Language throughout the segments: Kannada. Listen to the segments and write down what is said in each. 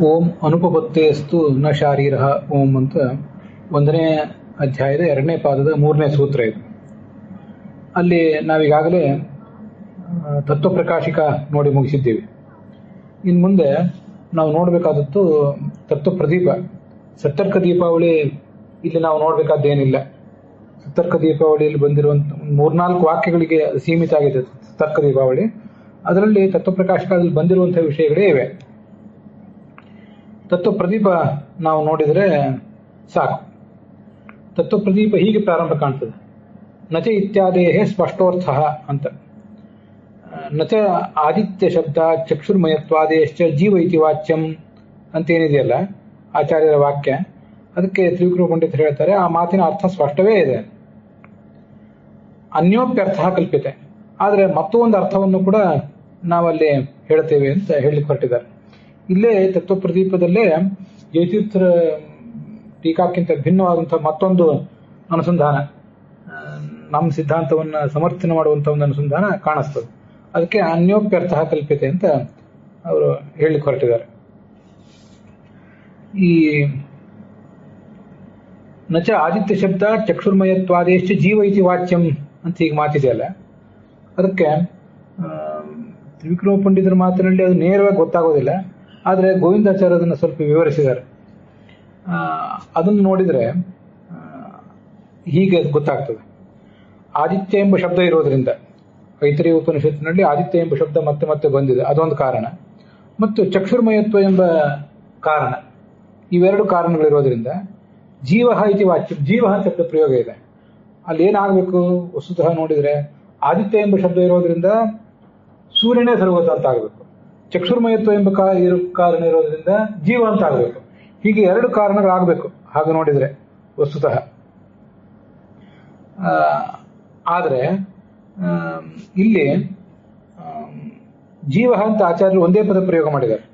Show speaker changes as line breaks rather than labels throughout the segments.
ಓಂ ಅನುಪಪತ್ತೇಸ್ತು ನ ಶಾರೀರಃ ಓಂ ಅಂತ 1ನೇ ಅಧ್ಯಾಯದ 2ನೇ ಪಾದದ 3ನೇ ಸೂತ್ರ ಇದು. ಅಲ್ಲಿ ನಾವೀಗಾಗಲೇ ತತ್ವಪ್ರಕಾಶಿಕ ನೋಡಿ ಮುಗಿಸಿದ್ದೀವಿ. ಇನ್ನು ಮುಂದೆ ನಾವು ನೋಡಬೇಕಾದದ್ದು ತತ್ವಪ್ರದೀಪ. ಸತ್ತರ್ಕ ದೀಪಾವಳಿ ಇಲ್ಲಿ ನಾವು ನೋಡಬೇಕಾದ್ದೇನಿಲ್ಲ. ಸತ್ತರ್ಕ ದೀಪಾವಳಿಯಲ್ಲಿ ಬಂದಿರುವಂಥ 3-4 ವಾಕ್ಯಗಳಿಗೆ ಸೀಮಿತ ಆಗಿದೆ ಸತ್ತರ್ಕ ದೀಪಾವಳಿ. ಅದರಲ್ಲಿ ತತ್ವಪ್ರಕಾಶಕದಲ್ಲಿ ಬಂದಿರುವಂಥ ವಿಷಯಗಳೇ ಇವೆ. ತತ್ವಪ್ರದೀಪ ನಾವು ನೋಡಿದರೆ ಸಾಕು. ತತ್ವಪ್ರದೀಪ ಹೀಗೆ ಪ್ರಾರಂಭ ಕಾಣ್ತದೆ. ನಚ ಇತ್ಯಾದೇಹೇ ಸ್ಪಷ್ಟೋರ್ಥ ಅಂತ. ನಚ ಆದಿತ್ಯ ಶಬ್ದ ಚಕ್ಷುರ್ಮಯತ್ವಾದೇಶ್ಚ ಜೀವ ಇತಿ ವಾಚ್ಯಂ ಅಂತೇನಿದೆಯಲ್ಲ ಆಚಾರ್ಯರ ವಾಕ್ಯ, ಅದಕ್ಕೆ ತ್ರಿವಿಕ್ರಮ ಪಂಡಿತರು ಹೇಳ್ತಾರೆ ಆ ಮಾತಿನ ಅರ್ಥ ಸ್ಪಷ್ಟವೇ ಇದೆ. ಅನ್ಯೋಪ್ಯರ್ಥ ಕಲ್ಪಿತೆ, ಆದರೆ ಮತ್ತೊಂದು ಅರ್ಥವನ್ನು ಕೂಡ ನಾವಲ್ಲಿ ಹೇಳ್ತೇವೆ ಅಂತ ಹೇಳಲಿಕ್ಕೆ ಹೊರಟಿದ್ದಾರೆ. ಇಲ್ಲೇ ತತ್ವಪ್ರದೀಪದಲ್ಲೇ ಜಯತೀರ್ಥರ ಟೀಕಾಕ್ಕಿಂತ ಭಿನ್ನವಾದಂತಹ ಮತ್ತೊಂದು ಅನುಸಂಧಾನ, ನಮ್ಮ ಸಿದ್ಧಾಂತವನ್ನು ಸಮರ್ಥನೆ ಮಾಡುವಂತಹ ಒಂದು ಅನುಸಂಧಾನ ಕಾಣಿಸ್ತದೆ. ಅದಕ್ಕೆ ಅನ್ಯೋಪ್ಯರ್ಥ ಕಲ್ಪಿತೆ ಅಂತ ಅವರು ಹೇಳಲಿಕ್ಕೆ ಹೊರಟಿದ್ದಾರೆ. ಈ ನಚ ಆದಿತ್ಯ ಶಬ್ದ ಚಕ್ಷುರ್ಮಯತ್ವಾದೇಶ್ಚ ಜೀವ ಇತಿ ವಾಚ್ಯಂ ಅಂತ ಈಗ ಮಾತಿದೆಯಲ್ಲ, ಅದಕ್ಕೆ ತ್ರಿವಿಕ್ರಮ ಪಂಡಿತರ ಮಾತಿನಲ್ಲಿ ಅದು ನೇರವಾಗಿ ಗೊತ್ತಾಗೋದಿಲ್ಲ. ಆದರೆ ಗೋವಿಂದಾಚಾರ್ಯ ಅದನ್ನು ಸ್ವಲ್ಪ ವಿವರಿಸಿದ್ದಾರೆ. ಅದನ್ನು ನೋಡಿದರೆ ಹೀಗೆ ಗೊತ್ತಾಗ್ತದೆ. ಆದಿತ್ಯ ಎಂಬ ಶಬ್ದ ಇರೋದರಿಂದ ಐತರೇಯ ಉಪನಿಷತ್ತಿನಲ್ಲಿ ಆದಿತ್ಯ ಎಂಬ ಶಬ್ದ ಮತ್ತೆ ಮತ್ತೆ ಬಂದಿದೆ, ಅದೊಂದು ಕಾರಣ. ಮತ್ತು ಚಕ್ಷುರ್ಮಯತ್ವ ಎಂಬ ಕಾರಣ, ಇವೆರಡು ಕಾರಣಗಳಿರೋದ್ರಿಂದ ಜೀವ ಇತಿ ವಾಚ್ಯ, ಜೀವ ಶಬ್ದ ಪ್ರಯೋಗ ಇದೆ. ಅಲ್ಲಿ ಏನಾಗಬೇಕು ವಸ್ತುತಃ ನೋಡಿದರೆ ಆದಿತ್ಯ ಎಂಬ ಶಬ್ದ ಇರೋದ್ರಿಂದ ಸೂರ್ಯನೇ ಸರ್ವತ ಅಂತ ಆಗಬೇಕು, ಚಕ್ಷುರ್ಮಯತ್ವ ಎಂಬ ಕಾರಣ ಇರೋದ್ರಿಂದ ಜೀವ ಅಂತ ಆಗಬೇಕು. ಹೀಗೆ ಎರಡು ಕಾರಣಗಳಾಗಬೇಕು ಹಾಗೆ ನೋಡಿದರೆ ವಸ್ತುತಃ. ಆದರೆ ಇಲ್ಲಿ ಜೀವ ಅಂತ ಆಚಾರ್ಯರು ಒಂದೇ ಪದ ಪ್ರಯೋಗ ಮಾಡಿದ್ದಾರೆ.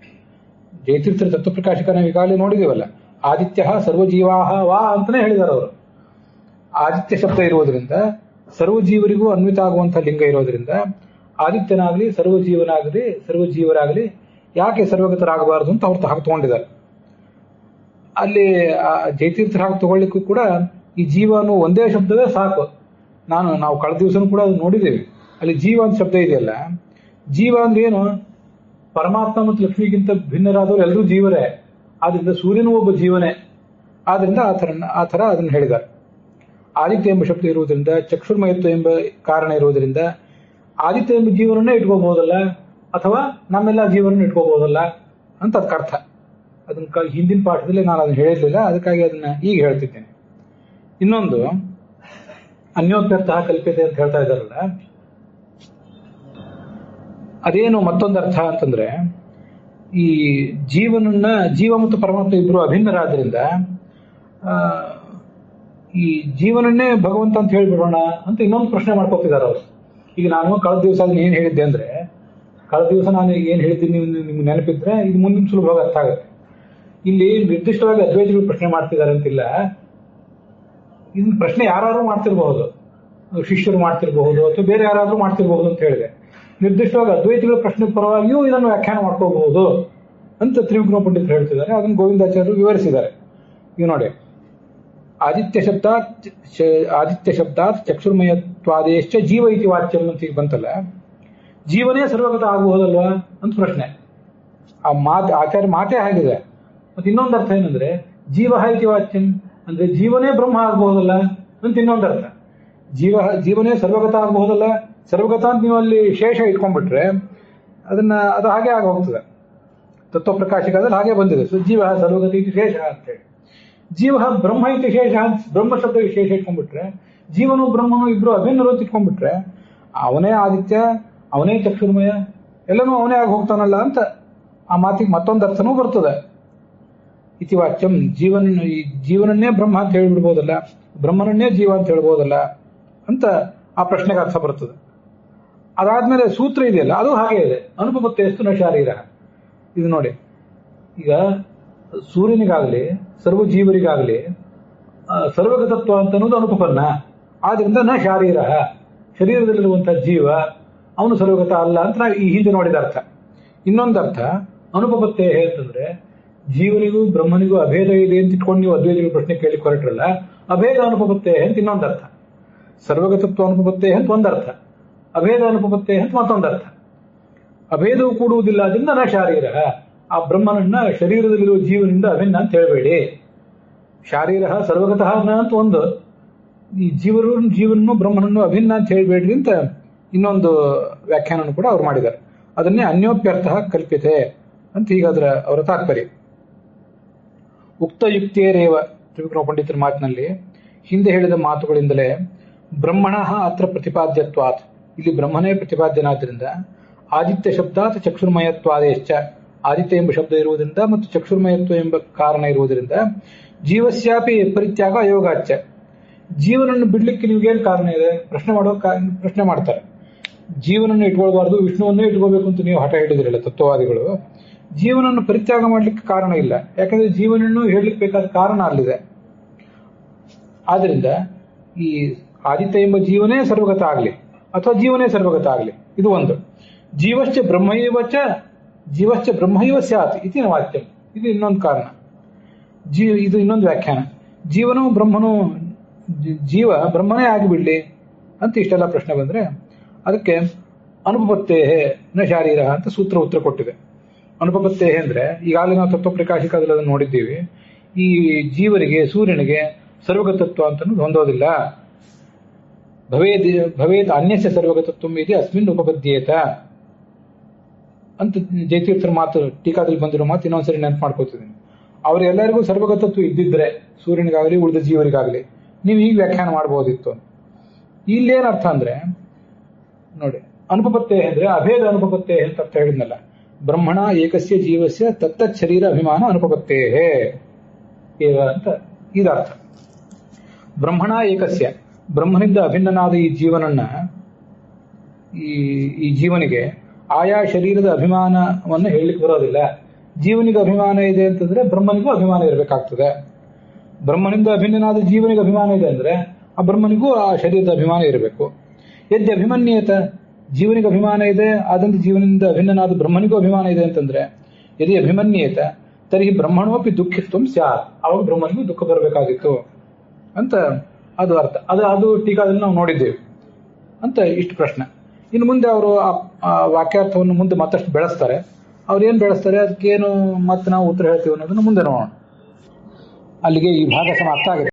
ಜಯತೀರ್ಥರ ತತ್ವಪ್ರಕಾಶಕ ನಾವು ಈಗಾಗಲೇ ನೋಡಿದೀವಲ್ಲ, ಆದಿತ್ಯ ಸರ್ವಜೀವಾಹ ವಾ ಅಂತಾನೆ ಹೇಳಿದ್ದಾರೆ ಅವರು. ಆದಿತ್ಯ ಶಬ್ದ ಇರುವುದರಿಂದ ಸರ್ವಜೀವರಿಗೂ ಅನ್ವಿತ ಆಗುವಂತಹ ಲಿಂಗ ಇರೋದ್ರಿಂದ ಆದಿತ್ಯನಾಗಲಿ ಸರ್ವಜೀವರಾಗಲಿ ಯಾಕೆ ಸರ್ವಗತರಾಗಬಾರದು ಅಂತ ಅವ್ರು ಹಾಗೆ ತಗೊಂಡಿದ್ದಾರೆ. ಅಲ್ಲಿ ಜಯತೀರ್ಥರ ಹಾಗೆ ತಗೊಳ್ಳಿಕ್ಕೂ ಕೂಡ ಈ ಜೀವ ಅನ್ನೋ ಒಂದೇ ಶಬ್ದವೇ ಸಾಕು. ನಾವು ಕಳೆದ ದಿವಸನೂ ಕೂಡ ಅದು ನೋಡಿದ್ದೇವೆ. ಅಲ್ಲಿ ಜೀವ ಅಂತ ಶಬ್ದ ಇದೆಯಲ್ಲ, ಜೀವ ಅಂದ್ರೆ ಏನು? ಪರಮಾತ್ಮ ಮತ್ತು ಲಕ್ಷ್ಮಿಗಿಂತ ಭಿನ್ನರಾದವರು ಎಲ್ಲರೂ ಜೀವರೇ. ಆದ್ರಿಂದ ಸೂರ್ಯನೂ ಒಬ್ಬ ಜೀವನೇ. ಆದ್ರಿಂದ ಆ ಥರ ಅದನ್ನು ಹೇಳಿದ್ದಾರೆ. ಆದಿತ್ಯ ಎಂಬ ಶಬ್ದ ಇರುವುದರಿಂದ, ಚಕ್ಷುರ್ಮಯತ್ವ ಎಂಬ ಕಾರಣ ಇರುವುದರಿಂದ ಆದಿತ್ಯ ಎಂಬ ಜೀವನನ್ನೇ ಇಟ್ಕೋಬಹುದಲ್ಲ, ಅಥವಾ ನಮ್ಮೆಲ್ಲ ಜೀವನ ಇಟ್ಕೋಬಹುದಲ್ಲ ಅಂತ ಅದಕ್ಕೆ ಅರ್ಥ. ಅದನ್ನ ಹಿಂದಿನ ಪಾಠದಲ್ಲಿ ನಾನು ಅದನ್ನು ಹೇಳಿರಲಿಲ್ಲ, ಅದಕ್ಕಾಗಿ ಅದನ್ನ ಈಗ ಹೇಳ್ತಿದ್ದೇನೆ. ಇನ್ನೊಂದು ಅನ್ಯೋಪ್ಯರ್ಥ ಕಲ್ಪಿತೆ ಅಂತ ಹೇಳ್ತಾ ಇದ್ದಾರಲ್ಲ, ಅದೇನು ಮತ್ತೊಂದು ಅರ್ಥ ಅಂತಂದ್ರೆ, ಈ ಜೀವ ಮತ್ತು ಪರಮಾತ್ಮ ಇಬ್ಬರು ಅಭಿನ್ನರಾದ್ರಿಂದ ಈ ಜೀವನನ್ನೇ ಭಗವಂತ ಅಂತ ಹೇಳ್ಬಿಡೋಣ ಅಂತ ಇನ್ನೊಂದು ಪ್ರಶ್ನೆ ಮಾಡ್ಕೋತಿದ್ದಾರೆ ಅವರು. ಈಗ ನಾನು ಕಳೆದ ದಿವಸ ಅದನ್ನ ಏನ್ ಹೇಳಿದ್ದೆ ಅಂದ್ರೆ, ಕಳೆದ ದಿವಸ ನಾನು ಏನ್ ಹೇಳಿದ್ದೀನಿ ನಿಮ್ಗೆ ನೆನಪಿದ್ರೆ ಇದು ಮುಂದಿನ ಸುಲಭವಾಗಿ ಅರ್ಥ ಆಗುತ್ತೆ. ಇಲ್ಲಿ ನಿರ್ದಿಷ್ಟವಾಗಿ ಅದ್ವೈತಿಗಳು ಪ್ರಶ್ನೆ ಮಾಡ್ತಿದ್ದಾರೆ ಅಂತಿಲ್ಲ. ಇದನ್ನ ಪ್ರಶ್ನೆ ಯಾರು ಮಾಡ್ತಿರಬಹುದು, ಶಿಷ್ಯರು ಮಾಡ್ತಿರಬಹುದು ಅಥವಾ ಬೇರೆ ಯಾರಾದ್ರೂ ಮಾಡ್ತಿರಬಹುದು ಅಂತ ಹೇಳಿದೆ. ನಿರ್ದಿಷ್ಟವಾಗಿ ಅದ್ವೈತಿಗಳ ಪ್ರಶ್ನೆ ಪರವಾಗಿಯೂ ಇದನ್ನು ವ್ಯಾಖ್ಯಾನ ಮಾಡ್ಕೋಬಹುದು ಅಂತ ತ್ರಿವಿಕ್ರಮ ಪಂಡಿತರು ಹೇಳ್ತಿದ್ದಾರೆ. ಅದನ್ನು ಗೋವಿಂದಾಚಾರ್ಯರು ವಿವರಿಸಿದ್ದಾರೆ. ಈಗ ನೋಡಿ, ಆದಿತ್ಯ ಶಬ್ದಾತ್ ಚಕ್ಷುರ್ಮಯತ್ವಾದೇಶ್ಚ ಜೀವ ಇತಿ ವಾಚ್ಯಂ ಅಂತ ಈಗ ಬಂತಲ್ಲ, ಜೀವನೇ ಸರ್ವಗತ ಆಗಬಹುದಲ್ವಾ ಅಂತ ಪ್ರಶ್ನೆ. ಆ ಆಚಾರ್ಯ ಮಾತೇ ಆಗಿದೆ. ಮತ್ತೆ ಇನ್ನೊಂದು ಅರ್ಥ ಏನಂದ್ರೆ, ಜೀವ ಇತಿ ವಾಚ್ಯಂ ಅಂದ್ರೆ ಜೀವನೇ ಬ್ರಹ್ಮ ಆಗಬಹುದಲ್ಲ ಅಂತ ಇನ್ನೊಂದು ಅರ್ಥ. ಜೀವನೇ ಸರ್ವಗತ ಆಗಬಹುದಲ್ಲ, ಸರ್ವಗತ ಅಂತ ನೀವು ಅಲ್ಲಿ ಶೇಷ ಇಟ್ಕೊಂಡ್ಬಿಟ್ರೆ ಅದು ಹಾಗೆ ಆಗಿ ಹೋಗ್ತದೆ. ತತ್ವಪ್ರಕಾಶಿಕದಲ್ಲಿ ಹಾಗೆ ಬಂದಿದೆ, ಜೀವ ಸರ್ವಗತ ಇತಿ ಶೇಷ ಅಂತೇಳಿ. ಜೀವ ಬ್ರಹ್ಮ ಇತಿ ಶೇಷ, ಬ್ರಹ್ಮ ಶಬ್ದ ಶೇಷ ಇಟ್ಕೊಂಡ್ಬಿಟ್ರೆ, ಜೀವನು ಬ್ರಹ್ಮನು ಇಬ್ರು ಅಭಿನ್ನರು ಅಂತ ಇಟ್ಕೊಂಡ್ಬಿಟ್ರೆ ಅವನೇ ಆದಿತ್ಯ, ಅವನೇ ಚಕ್ಷುರ್ಮಯ, ಎಲ್ಲನೂ ಅವನೇ ಆಗಿ ಹೋಗ್ತಾನಲ್ಲ ಅಂತ ಆ ಮಾತಿಗೆ ಮತ್ತೊಂದು ಅರ್ಥನೂ ಬರ್ತದೆ. ಇತಿವಾಚ್ಯಂ, ಜೀವನನ್ನೇ ಬ್ರಹ್ಮ ಅಂತ ಹೇಳಿಬಿಡ್ಬೋದಲ್ಲ, ಬ್ರಹ್ಮನನ್ನೇ ಜೀವ ಅಂತ ಹೇಳ್ಬೋದಲ್ಲ ಅಂತ ಆ ಪ್ರಶ್ನೆಗೆ ಅರ್ಥ ಬರ್ತದೆ. ಅದಾದ್ಮೇಲೆ ಸೂತ್ರ ಇದೆಯಲ್ಲ, ಅದು ಹಾಗೆ ಇದೆ. ಅನುಪಪತ್ತೇಸ್ತು ನ ಶಾರೀರ. ಇದು ನೋಡಿ, ಈಗ ಸೂರ್ಯನಿಗಾಗಲಿ ಸರ್ವಜೀವರಿಗಾಗಲಿ ಸರ್ವಗತತ್ವ ಅಂತ ಅನ್ನೋದು ಅನುಪಪನ್ನ. ಆದ್ರಿಂದ ನ ಶಾರೀರ, ಶರೀರದಲ್ಲಿರುವಂತಹ ಜೀವ ಅವನು ಸರ್ವಗತ ಅಲ್ಲ ಅಂತ ನಾವು ಈ ಹಿಂದೆ ನೋಡಿದ ಅರ್ಥ. ಇನ್ನೊಂದು ಅರ್ಥ ಅನುಪಪತ್ತೇ ಅಂತಂದ್ರೆ ಜೀವನಿಗೂ ಬ್ರಹ್ಮನಿಗೂ ಅಭೇದ ಇದೆ ಅಂತ ಇಟ್ಕೊಂಡು ನೀವು ಅದ್ವೈತಗಳ ಪ್ರಶ್ನೆ ಕೇಳಿ ಹೊರಟ್ರಲ್ಲ, ಅಭೇದ ಅನುಪಪತ್ತೆ ಅಂತ ಇನ್ನೊಂದು ಅರ್ಥ, ಸರ್ವಗತತ್ವ ಅನುಪಪತ್ತೆ ಅಂತ ಒಂದರ್ಥ, ಅಭೇದ ಅನುಪಪತ್ತೆ ಅಂತ ಮತ್ತೊಂದರ್ಥ. ಅಭೇದವು ಕೂಡುವುದಿಲ್ಲ ಅದರಿಂದ ನ ಶಾರೀರ, ಆ ಬ್ರಹ್ಮನನ್ನ ಶರೀರದಲ್ಲಿರುವ ಜೀವನಿಂದ ಅಭಿನ್ನ ಅಂತ ಹೇಳಬೇಡಿ. ಶಾರೀರ ಸರ್ವಗತಃ ನ ಅಂತ ಒಂದು, ಈ ಜೀವನನ್ನು ಬ್ರಹ್ಮನನ್ನು ಅಭಿನ್ನ ಅಂತ ಹೇಳಬೇಡ್ರಿ ಅಂತ ಇನ್ನೊಂದು ವ್ಯಾಖ್ಯಾನ ಕೂಡ ಅವ್ರು ಮಾಡಿದ್ದಾರೆ. ಅದನ್ನೇ ಅನ್ಯೋಪ್ಯರ್ಥ ಕಲ್ಪಿತೆ ಅಂತ ಹೀಗಾದ್ರೆ ಅವರ ತಾತ್ಪರ್ಯ. ಉಕ್ತ ಯುಕ್ತಿಯರೇವ ತ್ರಿವಿಕ್ರಮ ಪಂಡಿತರ ಮಾತಿನಲ್ಲಿ ಹಿಂದೆ ಹೇಳಿದ ಮಾತುಗಳಿಂದಲೇ ಬ್ರಹ್ಮಣ ಅತ್ರ ಪ್ರತಿಪಾದ್ಯತ್ವಾತ್, ಇಲ್ಲಿ ಬ್ರಹ್ಮನೇ ಪ್ರತಿಪಾದ್ಯನಾದ್ರಿಂದ, ಆದಿತ್ಯ ಶಬ್ದಾತ್ ಚಕ್ಷುರ್ಮಯತ್ವಾದೇಶ್ಚ, ಆದಿತ್ಯ ಎಂಬ ಶಬ್ದ ಇರುವುದರಿಂದ ಮತ್ತು ಚಕ್ಷುರ್ಮಯತ್ವ ಎಂಬ ಕಾರಣ ಇರುವುದರಿಂದ ಜೀವಸ್ಯಾಪಿ ಪರಿತ್ಯಾಗ ಅಯೋಗಾಚ್ಯ, ಜೀವನನ್ನು ಬಿಡ್ಲಿಕ್ಕೆ ನಿಮ್ಗೇನು ಕಾರಣ ಇದೆ ಪ್ರಶ್ನೆ ಮಾಡ್ತಾರೆ. ಜೀವನನ್ನು ಇಟ್ಕೊಳ್ಬಾರ್ದು, ವಿಷ್ಣುವನ್ನೇ ಇಟ್ಕೋಬೇಕು ಅಂತ ನೀವು ಹಠ ಹಿಡಿದಿರಲ್ಲ ತತ್ವವಾದಿಗಳು. ಜೀವನನ್ನು ಪರಿತ್ಯಾಗ ಮಾಡ್ಲಿಕ್ಕೆ ಕಾರಣ ಇಲ್ಲ, ಯಾಕಂದ್ರೆ ಜೀವನನ್ನು ಹೇಳಲಿಕ್ಕೆ ಬೇಕಾದ ಕಾರಣ ಅಲ್ಲಿದೆ. ಆದ್ರಿಂದ ಈ ಆದಿತ್ಯ ಎಂಬ ಜೀವನೇ ಸರ್ವಗತ ಆಗಲಿ ಅಥವಾ ಜೀವನೇ ಸರ್ವಗತ ಆಗಲಿ, ಇದು ಒಂದು. ಜೀವಶ್ಚ ಬ್ರಹ್ಮೈವ ಸ್ಯಾತ್ ಇತಿ ವಾಕ್ಯ, ಇದು ಇನ್ನೊಂದು ಕಾರಣ. ಇದು ಇನ್ನೊಂದು ವ್ಯಾಖ್ಯಾನ. ಜೀವನೂ ಬ್ರಹ್ಮನು, ಜೀವ ಬ್ರಹ್ಮನೇ ಆಗಿಬಿಡ್ಲಿ ಅಂತ ಇಷ್ಟೆಲ್ಲ ಪ್ರಶ್ನೆ ಬಂದ್ರೆ ಅದಕ್ಕೆ ಅನುಪಪತ್ತೇ ನ ಶಾರೀರ ಅಂತ ಸೂತ್ರ ಉತ್ತರ ಕೊಟ್ಟಿದೆ. ಅನುಪಪತ್ತೇ ಅಂದ್ರೆ ಈಗಾಗಲೇ ನಾವು ತತ್ವ ಪ್ರಕಾಶಿಕದಲ್ಲಿ ಅದನ್ನು ನೋಡಿದ್ದೀವಿ. ಈ ಜೀವರಿಗೆ, ಸೂರ್ಯನಿಗೆ ಸರ್ವಗತತ್ವ ಅಂತ ಹೊಂದೋದಿಲ್ಲ. ಭವೇತ್ ಅನ್ಯಸ್ಯ ಸರ್ವಗತತ್ವ ಇದೆ ಅಸ್ಮಿನ್ ಉಪಪದ್ಯೇತ ಅಂತ ಜಯತೀರ್ಥರ ಮಾತು ಟೀಕಾದಲ್ಲಿ ಬಂದಿರೋ ಮಾತು ಇನ್ನೊಂದ್ಸರಿ ನೆನಪು ಮಾಡ್ಕೊತಿದ್ದೀನಿ. ಅವರೆಲ್ಲರಿಗೂ ಸರ್ವಗತತ್ವ ಇದ್ದಿದ್ರೆ, ಸೂರ್ಯನಿಗಾಗಲಿ ಉಳಿದ ಜೀವರಿಗಾಗಲಿ, ನೀವು ಈಗ ವ್ಯಾಖ್ಯಾನ ಮಾಡಬಹುದಿತ್ತು. ಇಲ್ಲೇನ್ ಅರ್ಥ ಅಂದ್ರೆ ನೋಡಿ, ಅನುಪಪತ್ತೇ ಅಂದ್ರೆ ಅಭೇದ ಅನುಪಪತ್ತೇ ಅಂತ ಅರ್ಥ ಹೇಳಿದ್ನಲ್ಲ. ಬ್ರಹ್ಮಣ ಏಕಸ್ಯ ಜೀವಸ್ಯ ತತ್ತತ್ ಶರೀರ ಅಭಿಮಾನ ಅನುಪಪತ್ತೇ ಅಂತ ಇದರ್ಥ. ಬ್ರಹ್ಮಣ ಏಕಸ್ಯ, ಬ್ರಹ್ಮನಿಂದ ಅಭಿನ್ನನಾದ ಈ ಜೀವನನ್ನ, ಈ ಜೀವನಿಗೆ ಆಯಾ ಶರೀರದ ಅಭಿಮಾನವನ್ನು ಹೇಳಲಿಕ್ಕೆ ಬರೋದಿಲ್ಲ. ಜೀವನಿಗೆ ಅಭಿಮಾನ ಇದೆ ಅಂತಂದ್ರೆ ಬ್ರಹ್ಮನಿಗೂ ಅಭಿಮಾನ ಇರಬೇಕಾಗ್ತದೆ. ಬ್ರಹ್ಮನಿಂದ ಅಭಿನ್ನನಾದ ಜೀವನಿಗೆ ಅಭಿಮಾನ ಇದೆ ಅಂದ್ರೆ ಆ ಬ್ರಹ್ಮನಿಗೂ ಆ ಶರೀರದ ಅಭಿಮಾನ ಇರಬೇಕು. ಯದ್ಯ ಅಭಿಮನ್ಯೇತ, ಜೀವನಿಗೆ ಅಭಿಮಾನ ಇದೆ ಆದಂತ ಜೀವನಿಂದ ಅಭಿನ್ನನಾದ ಬ್ರಹ್ಮನಿಗೂ ಅಭಿಮಾನ ಇದೆ ಅಂತಂದ್ರೆ ಯದಿ ಅಭಿಮನ್ಯೇತ ತರ್ಹಿ ಬ್ರಹ್ಮಣೋಪಿ ದುಃಖಿತ್ವ ಸ್ಯಾತ್, ಅವಾಗ ಬ್ರಹ್ಮನಿಗೂ ದುಃಖ ಬರಬೇಕಾಗಿತ್ತು ಅಂತ ಅದು ಅರ್ಥ. ಅದು ಟೀಕಾದಲ್ಲಿ ನಾವು ನೋಡಿದ್ದೇವೆ ಅಂತ ಇಷ್ಟು ಪ್ರಶ್ನೆ. ಇನ್ನು ಮುಂದೆ ಅವರು ಆ ವಾಕ್ಯಾರ್ಥವನ್ನು ಮುಂದೆ ಮತ್ತಷ್ಟು ಬೆಳೆಸ್ತಾರೆ. ಅವ್ರು ಏನು ಬೆಳೆಸ್ತಾರೆ, ಅದಕ್ಕೇನು ಮತ್ತೆ ನಾವು ಉತ್ತರ ಹೇಳ್ತೀವಿ ಅನ್ನೋದನ್ನು ಮುಂದೆ ನೋಡೋಣ. ಅಲ್ಲಿಗೆ ಈ ಭಾಗ ಸಮಾಪ್ತ ಆಗಿದೆ.